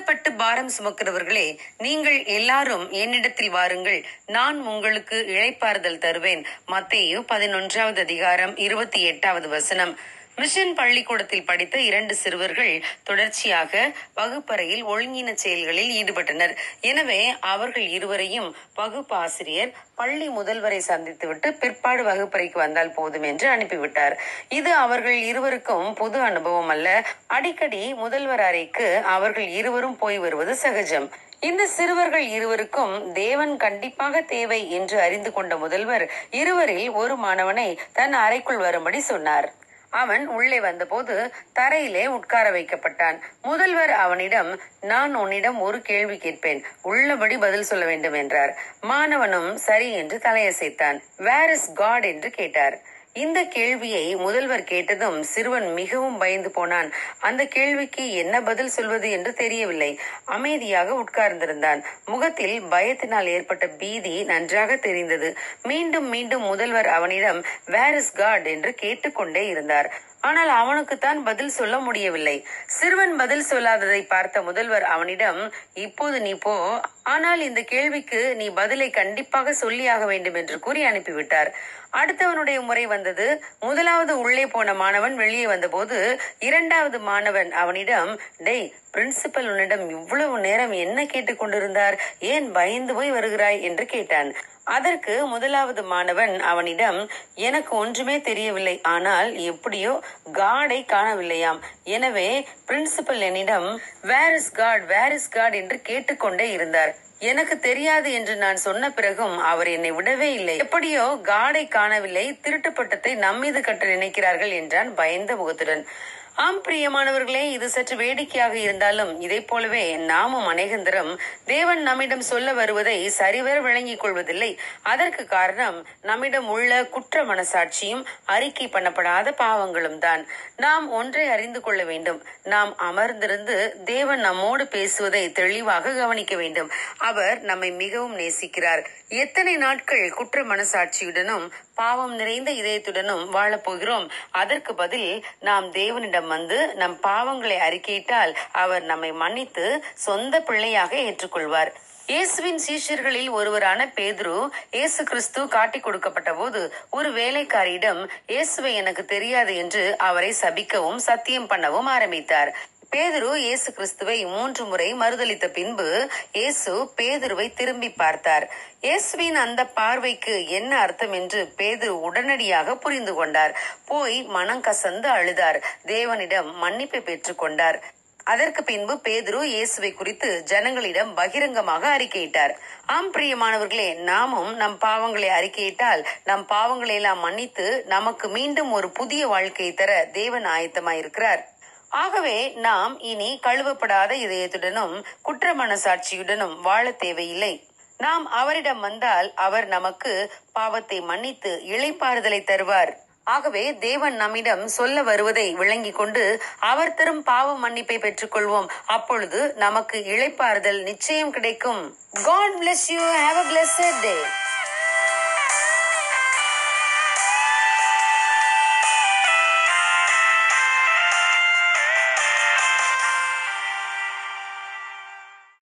சித்தப்பட்டு பாரம் சுமக்கிறவர்களே, நீங்கள் எல்லாரும் என்னிடத்தில் வாருங்கள், நான் உங்களுக்கு இளைப்பாறுதல் தருவேன். மத்தேயு 11வது அதிகாரம் 28வது வசனம். மிஷன் பள்ளிக்கூடத்தில் படித்த 2 சிறுவர்கள் தொடர்ச்சியாக வகுப்பறையில் ஒழுங்கின செயல்களில் ஈடுபட்டனர். எனவே அவர்கள் இருவரையும் வகுப்பு ஆசிரியர் பள்ளி முதல்வரை சந்தித்துவிட்டு பிற்பாடு வகுப்பறைக்கு வந்தால் போதும் என்று அனுப்பிவிட்டார். இது அவர்கள் இருவருக்கும் புது அனுபவம் அல்ல. அடிக்கடி முதல்வர் அறைக்கு அவர்கள் இருவரும் போய் வருவது சகஜம். இந்த சிறுவர்கள் இருவருக்கும் தேவன் கண்டிப்பாக தேவை என்று அறிந்து கொண்ட முதல்வர் இருவரில் ஒரு மாணவனை தன் அறைக்குள் வரும்படி சொன்னார். அவன் உள்ளே வந்தபோது தரையிலே உட்கார வைக்கப்பட்டான். முதல்வர் அவனிடம், நான் உன்னிடம் ஒரு கேள்வி கேட்பேன், உள்ளபடி பதில் சொல்ல வேண்டும் என்றார். மாணவனும் சரி என்று தலையசைத்தான். வேர் இஸ் காட் என்று கேட்டார். இந்த கேள்வியை முதல்வர் கேட்டதும் சிறுவன் மிகவும் பயந்து போனான். அந்த கேள்விக்கு என்ன பதில் சொல்வது என்று தெரியவில்லை. அமைதியாக உட்கார்ந்திருந்தான். முகத்தில் பயத்தினால் ஏற்பட்ட பீதி நன்றாக தெரிந்தது. மீண்டும் மீண்டும் முதல்வர் அவனிடம் வேர் இஸ் காட் என்று கேட்டுக்கொண்டே இருந்தார். ஆனால் அவனுக்குத்தான் பதில் சொல்ல முடியவில்லை. சிறுவன் பதில் சொல்லாததை பார்த்த முதல்வர் அவனிடம், இப்போது நீ போ, ஆனால் இந்த கேள்விக்கு நீ பதிலை கண்டிப்பாக சொல்லியாக வேண்டும் என்று கூறி அனுப்பிவிட்டார். அடுத்தவனுடைய முறை வந்தது. முதலாவது உள்ளே போன மாணவன் வெளியே வந்தபோது 2வது மாணவன் அவனிடம், டேய், பிரின்சிபல் உன்னிடம் இவ்வளவு நேரம் என்ன கேட்டுக் கொண்டிருந்தார், ஏன் பயந்து போய் வருகிறாய் என்று கேட்டான். அதற்கு முதலாவது மாணவன் அவனிடம், எனக்கு ஒன்றுமே தெரியவில்லை, ஆனால் எப்படியோ காடை காணவில்லையாம். எனவே பிரின்சிபல் என்னிடம் where is God, where is God என்று கேட்டுக்கொண்டே இருந்தார். எனக்கு தெரியாது என்று நான் சொன்ன பிறகும் அவர் என்னை விடவே இல்லை. எப்படியோ காடை காணவில்லை, திருட்டு பட்டத்தை நம்மீது கட்ட நினைக்கிறார்கள் என்றான் பயந்த முகத்துடன். ஆம் பிரியமானவர்களே, இது சற்று வேடிக்கையாக இருந்தாலும் இதை போலவே நாமும் அநேகந்தரம் தேவன் நம்மிடம் சொல்ல வருவதை சரிவர விளங்கிக் கொள்வதில்லை. அதற்கு காரணம் நம்மிடம் உள்ள குற்ற மனசாட்சியும் அறிக்கை பண்ணப்படாத பாவங்களும் தான். நாம் ஒன்றை அறிந்து கொள்ள வேண்டும். நாம் அமர்ந்திருந்து தேவன் நம்மோடு பேசுவதை தெளிவாக கவனிக்க வேண்டும். அவர் நம்மை மிகவும் நேசிக்கிறார். எத்தனை நாட்கள் குற்ற மனசாட்சியுடனும் பாவம் நிறைந்த இதயத்துடனும் வாழப்போகிறோம்? அதற்கு பதில் நாம் தேவனிடம் வந்து நம் பாவங்களை அறிக்கையிட்டால் அவர் நம்மை மன்னித்து சொந்த பிள்ளையாக ஏற்றுக்கொள்வார். இயேசுவின் சீஷர்களில் ஒருவரான பேதுரு இயேசு கிறிஸ்து காட்டிக் கொடுக்கப்பட்ட போது ஒரு வேலைக்காரியிடம் இயேசுவை எனக்கு தெரியாது என்று அவரை சபிக்கவும் சத்தியம் பண்ணவும் ஆரம்பித்தார். பேதுரு இயேசு கிறிஸ்துவை 3 முறை மறுதலித்த பின்பு இயேசு பேதுருவை திரும்பி பார்த்தார். இயேசுவின் அந்த பார்வைக்கு என்ன அர்த்தம் என்று பேதுரு உடனடியாக புரிந்து கொண்டார். போய் மனம் கசந்து அழுதார். தேவனிடம் மன்னிப்பை பெற்றுக் கொண்டார். அதற்கு பின்பு பேதுரு இயேசுவை குறித்து ஜனங்களிடம் பகிரங்கமாக அறிக்கையிட்டார். ஆம் பிரியமானவர்களே, நாமும் நம் பாவங்களை அறிக்கையிட்டால் நம் பாவங்களை எல்லாம் மன்னித்து நமக்கு மீண்டும் ஒரு புதிய வாழ்க்கையை தர தேவன் ஆயத்தமாயிருக்கிறார். ஆகவே நாம் இனி கழுவப்படாத இதயத்துடனும் குற்ற மனசாட்சியுடனும் வாழ தேவையில்லை. நாம் அவரிடம் வந்தால் அவர் நமக்கு பாவத்தை மன்னித்து இளைப்பாறுதலை தருவார். ஆகவே தேவன் நம்மிடம் சொல்ல வருவதை விளங்கிக் கொண்டு அவர் தரும் பாவ மன்னிப்பை பெற்றுக் கொள்வோம். அப்பொழுது நமக்கு இளைப்பாறுதல் நிச்சயம் கிடைக்கும். God bless you. Have a blessed day.